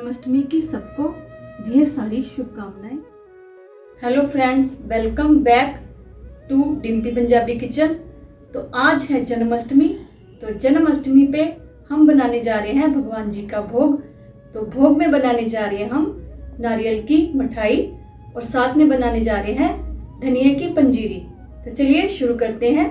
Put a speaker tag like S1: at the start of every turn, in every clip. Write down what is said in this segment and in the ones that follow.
S1: जन्माष्टमी की सबको ढेर सारी शुभकामनाएं। Hello friends, welcome back to Dimpy Punjabi kitchen. तो आज है जन्माष्टमी। तो जन्माष्टमी पे हम बनाने जा रहे हैं भगवान जी का भोग। तो भोग में बनाने जा रहे हैं हम नारियल की मिठाई और साथ में बनाने जा रहे हैं धनिया की पंजीरी। तो चलिए शुरू करते हैं।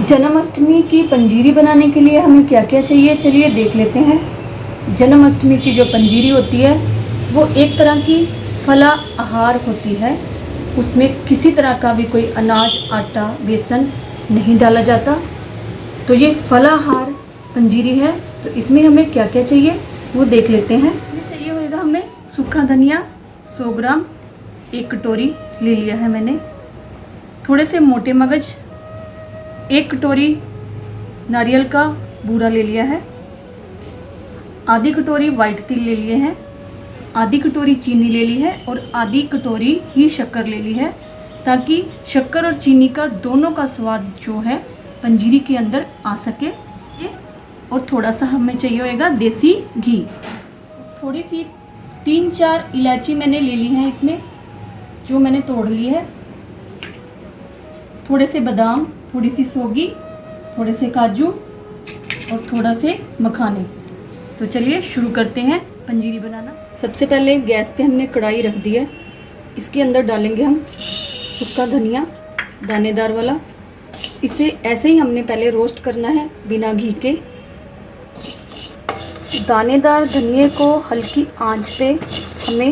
S1: जन्माष्टमी की पंजीरी बनाने के लिए हमें क्या क्या चाहिए, चलिए देख लेते हैं। जन्माष्टमी की जो पंजीरी होती है वो एक तरह की फला आहार होती है। उसमें किसी तरह का भी कोई अनाज, आटा, बेसन नहीं डाला जाता। तो ये फलाहार पंजीरी है। तो इसमें हमें क्या क्या चाहिए वो देख लेते हैं। ये चाहिए होगा हमें सूखा धनिया 100 ग्राम, 1 कटोरी ले लिया है मैंने। थोड़े से मोटे मगज, 1 कटोरी नारियल का बूरा ले लिया है। आधी कटोरी वाइट तिल ले लिए हैं। आधी कटोरी चीनी ले ली है और आधी कटोरी ही शक्कर ले ली है, ताकि शक्कर और चीनी का दोनों का स्वाद जो है पंजीरी के अंदर आ सके। और थोड़ा सा हमें चाहिए होगा देसी घी। थोड़ी सी 3-4 इलायची मैंने ले ली है इसमें, जो मैंने तोड़ ली है। थोड़े से बादाम, थोड़ी सी सौगी, थोड़े से काजू और थोड़ा से मखाने। तो चलिए शुरू करते हैं पंजीरी बनाना। सबसे पहले गैस पे हमने कढ़ाई रख दी है। इसके अंदर डालेंगे हम सूखा धनिया, दानेदार वाला। इसे ऐसे ही हमने पहले रोस्ट करना है बिना घी के। दानेदार धनिए को हल्की आंच पे हमें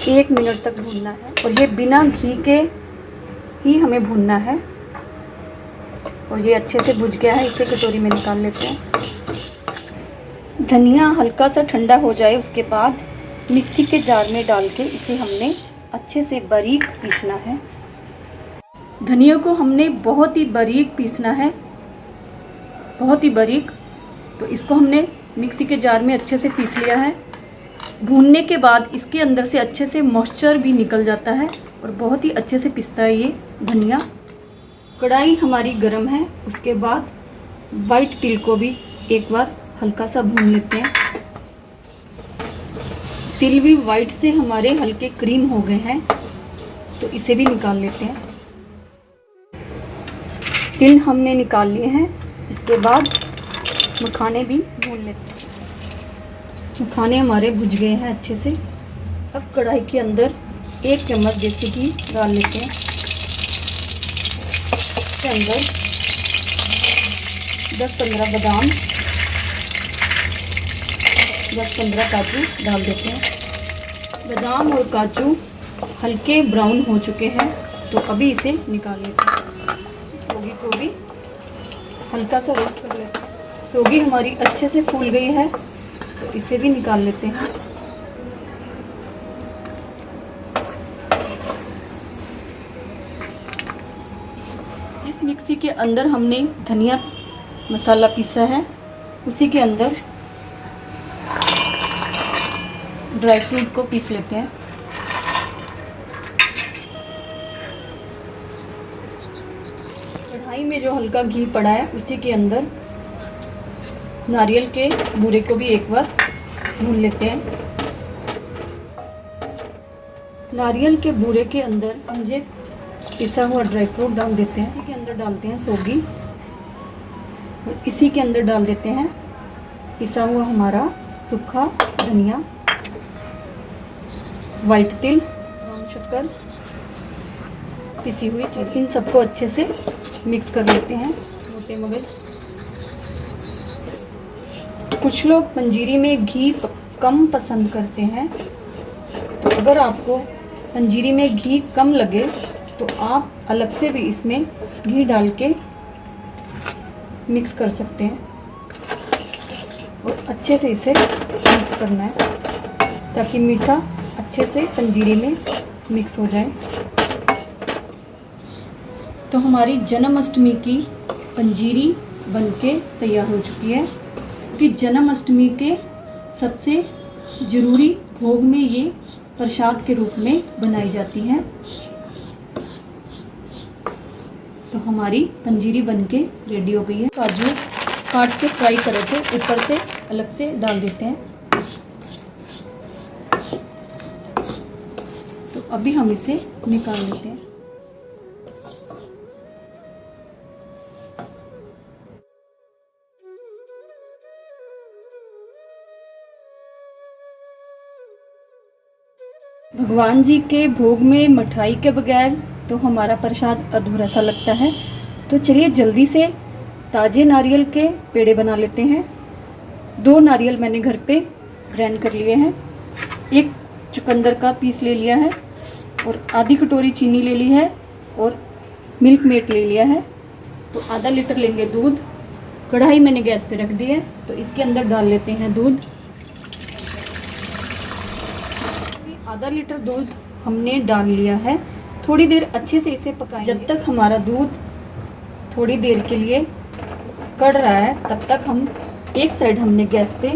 S1: 1 मिनट तक भूनना है और ये बिना घी के ही हमें भूनना है। और ये अच्छे से भुज गया है, इसे कटोरी में निकाल लेते हैं। धनिया हल्का सा ठंडा हो जाए उसके बाद मिक्सी के जार में डाल के इसे हमने अच्छे से बारीक पीसना है। धनिया को हमने बहुत ही बारीक पीसना है, बहुत ही बारीक। तो इसको हमने मिक्सी के जार में अच्छे से पीस लिया है। भूनने के बाद इसके अंदर से अच्छे से मॉइस्चर भी निकल जाता है और बहुत ही अच्छे से पिसता है ये धनिया। कढ़ाई हमारी गर्म है। उसके बाद वाइट तिल को भी एक बार हल्का सा भून लेते हैं। तिल भी वाइट से हमारे हल्के क्रीम हो गए हैं, तो इसे भी निकाल लेते हैं। तिल हमने निकाल लिए हैं। इसके बाद मखाने भी भून लेते हैं। मखाने हमारे भुज गए हैं अच्छे से। अब कढ़ाई के अंदर 1 चम्मच देसी घी डाल लेते हैं। इसके अंदर 10-15 बादाम, 10-15 काजू डाल देते हैं। बादाम और काजू हल्के ब्राउन हो चुके हैं, तो अभी इसे निकाल लेते हैं। सौगी को भी हल्का सा रोस्ट कर लेते हैं। सौगी हमारी अच्छे से फूल गई है, तो इसे भी निकाल लेते हैं। जिस मिक्सी के अंदर हमने धनिया मसाला पीसा है, उसी के अंदर ड्राई फ्रूट को पीस लेते हैं। कढ़ाई में जो हल्का घी पड़ा है उसी के अंदर नारियल के बूरे को भी एक बार भून लेते हैं। नारियल के बूरे के अंदर मुझे पिसा हुआ ड्राई फ्रूट डाल देते हैं। इसी के अंदर डालते हैं सौगी और इसी के अंदर डाल देते हैं पिसा हुआ हमारा सूखा धनिया, वाइट तिल, ब्राउन शक्कर, पिसी हुई चीज़। इन सबको अच्छे से मिक्स कर लेते हैं। मोटे मगज, कुछ लोग पंजीरी में घी कम पसंद करते हैं, तो अगर आपको पंजीरी में घी कम लगे तो आप अलग से भी इसमें घी डाल के मिक्स कर सकते हैं और अच्छे से इसे मिक्स करना है ताकि मीठा अच्छे से पंजीरी में मिक्स हो जाए। तो हमारी जन्माष्टमी की पंजीरी बनके तैयार हो चुकी है। कि जन्माष्टमी के सबसे ज़रूरी भोग में ये प्रसाद के रूप में बनाई जाती हैं। तो हमारी पंजीरी बनके रेडी हो गई है। काजू काट के फ्राई करे थे, ऊपर से अलग से डाल देते हैं। तो अभी हम इसे निकाल लेते हैं। भगवान जी के भोग में मिठाई के बगैर तो हमारा प्रसाद अधूरा सा लगता है। तो चलिए जल्दी से ताज़े नारियल के पेड़े बना लेते हैं। 2 नारियल मैंने घर पे ग्राइंड कर लिए हैं, 1 चुकंदर का पीस ले लिया है और आधी कटोरी चीनी ले ली है और मिल्क मेड ले लिया है। तो आधा लीटर लेंगे दूध। कढ़ाई मैंने गैस पे रख दी है, तो इसके अंदर डाल लेते हैं दूध। आधा लीटर दूध हमने डाल लिया है। थोड़ी देर अच्छे से इसे पकाएंगे। जब तक हमारा दूध थोड़ी देर के लिए कढ़ रहा है तब तक हम एक साइड हमने गैस पे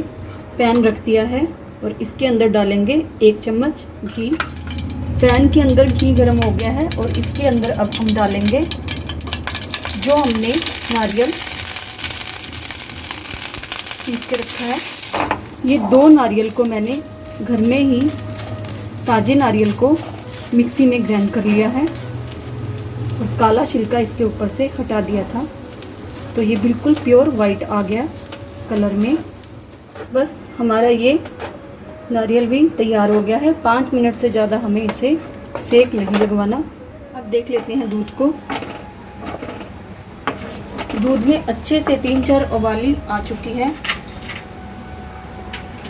S1: पैन रख दिया है और इसके अंदर डालेंगे 1 चम्मच घी। पैन के अंदर घी गर्म हो गया है और इसके अंदर अब हम डालेंगे जो हमने नारियल पीस के रखा है। ये 2 नारियल को मैंने घर में ही ताज़े नारियल को मिक्सी में ग्राइंड कर लिया है और काला छिलका इसके ऊपर से हटा दिया था। तो ये बिल्कुल प्योर वाइट आ गया कलर में। बस हमारा ये नारियल भी तैयार हो गया है। 5 मिनट से ज़्यादा हमें इसे सेक नहीं लगवाना। अब देख लेते हैं दूध को। दूध में अच्छे से 3-4 उबाली आ चुकी है।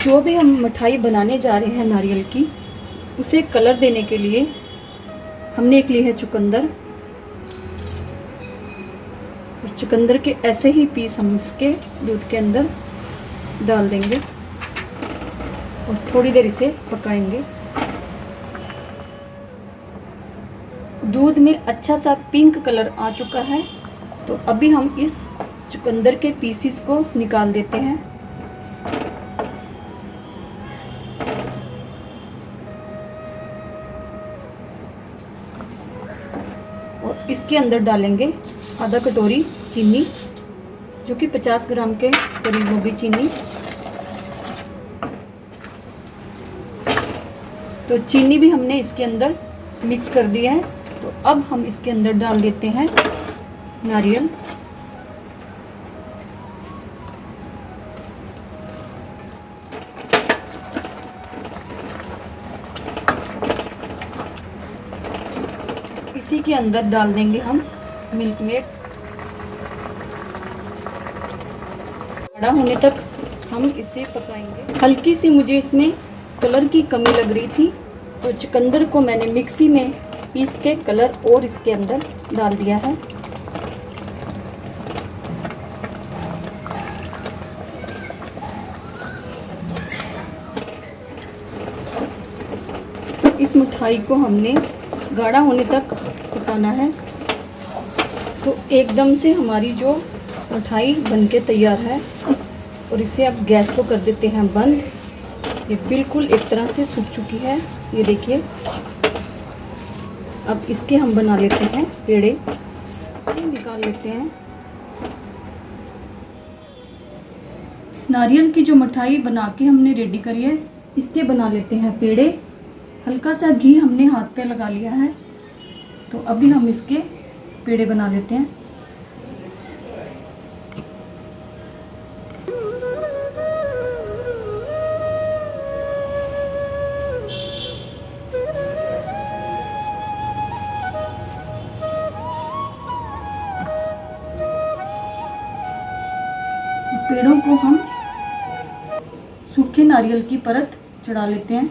S1: जो भी हम मिठाई बनाने जा रहे हैं नारियल की, उसे कलर देने के लिए हमने एक ली है चुकंदर और चुकंदर के ऐसे ही पीस हम इसके दूध के अंदर डाल देंगे और थोड़ी देर इसे पकाएंगे। दूध में अच्छा सा पिंक कलर आ चुका है। तो अभी हम इस चुकंदर के पीसीस को निकाल देते हैं। और इसके अंदर डालेंगे आधा कटोरी चीनी, जो कि 50 ग्राम के करीब होगी चीनी। तो चीनी भी हमने इसके अंदर मिक्स कर दिया है। तो अब हम इसके अंदर डाल देते हैं नारियल। इसी के अंदर डाल देंगे हम मिल्क मेड। गाढ़ा होने तक हम इसे पकाएंगे। हल्की सी मुझे इसमें कलर की कमी लग रही थी, तो चुकंदर को मैंने मिक्सी में पीस के कलर और इसके अंदर डाल दिया है। इस मिठाई को हमने गाढ़ा होने तक पकाना है। तो एकदम से हमारी जो मिठाई बनके तैयार है और इसे अब गैस को कर देते हैं बंद। ये बिल्कुल एक तरह से सूख चुकी है, ये देखिए। अब इसके हम बना लेते हैं पेड़े, निकाल लेते हैं। नारियल की जो मिठाई बना के हमने रेडी करी है, इसके बना लेते हैं पेड़े। हल्का सा घी हमने हाथ पे लगा लिया है। तो अभी हम इसके पेड़े बना लेते हैं। पेड़ों को हम सूखे नारियल की परत चढ़ा लेते हैं।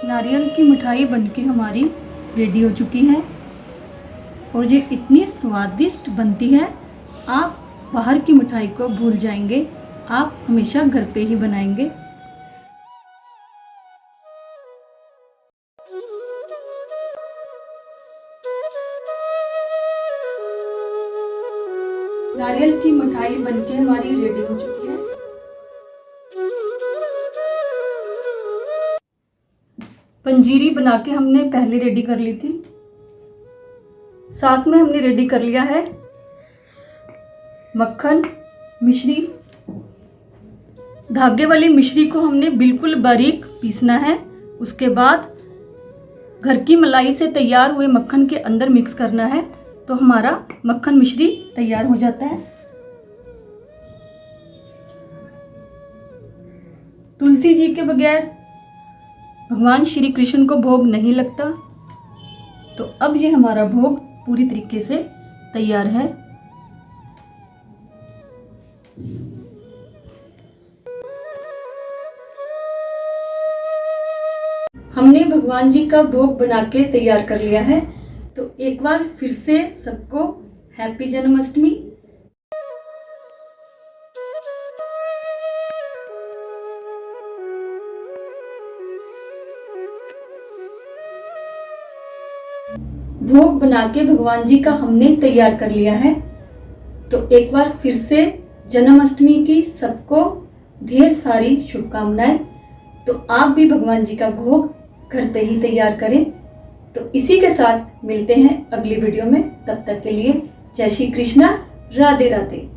S1: नारियल की मिठाई बनके हमारी रेडी हो चुकी है और ये इतनी स्वादिष्ट बनती है, आप बाहर की मिठाई को भूल जाएंगे, आप हमेशा घर पे ही बनाएंगे। नारियल की मिठाई बनके हमारी रेडी हो चुकी है। पंजीरी बना के हमने पहले रेडी कर ली थी, साथ में हमने रेडी कर लिया है मक्खन मिश्री। धागे वाली मिश्री को हमने बिल्कुल बारीक पीसना है, उसके बाद घर की मलाई से तैयार हुए मक्खन के अंदर मिक्स करना है, तो हमारा मक्खन मिश्री तैयार हो जाता है। तुलसी जी के बगैर भगवान श्री कृष्ण को भोग नहीं लगता, तो अब ये हमारा भोग पूरी तरीके से तैयार है। हमने भगवान जी का भोग बना के तैयार कर लिया है, तो एक बार फिर से सबको हैप्पी जन्माष्टमी। भोग बना के भगवान जी का हमने तैयार कर लिया है, तो एक बार फिर से जन्माष्टमी की सबको ढेर सारी शुभकामनाएं। तो आप भी भगवान जी का भोग घर पे ही तैयार करें। तो इसी के साथ मिलते हैं अगली वीडियो में, तब तक के लिए जय श्री कृष्णा, राधे राधे।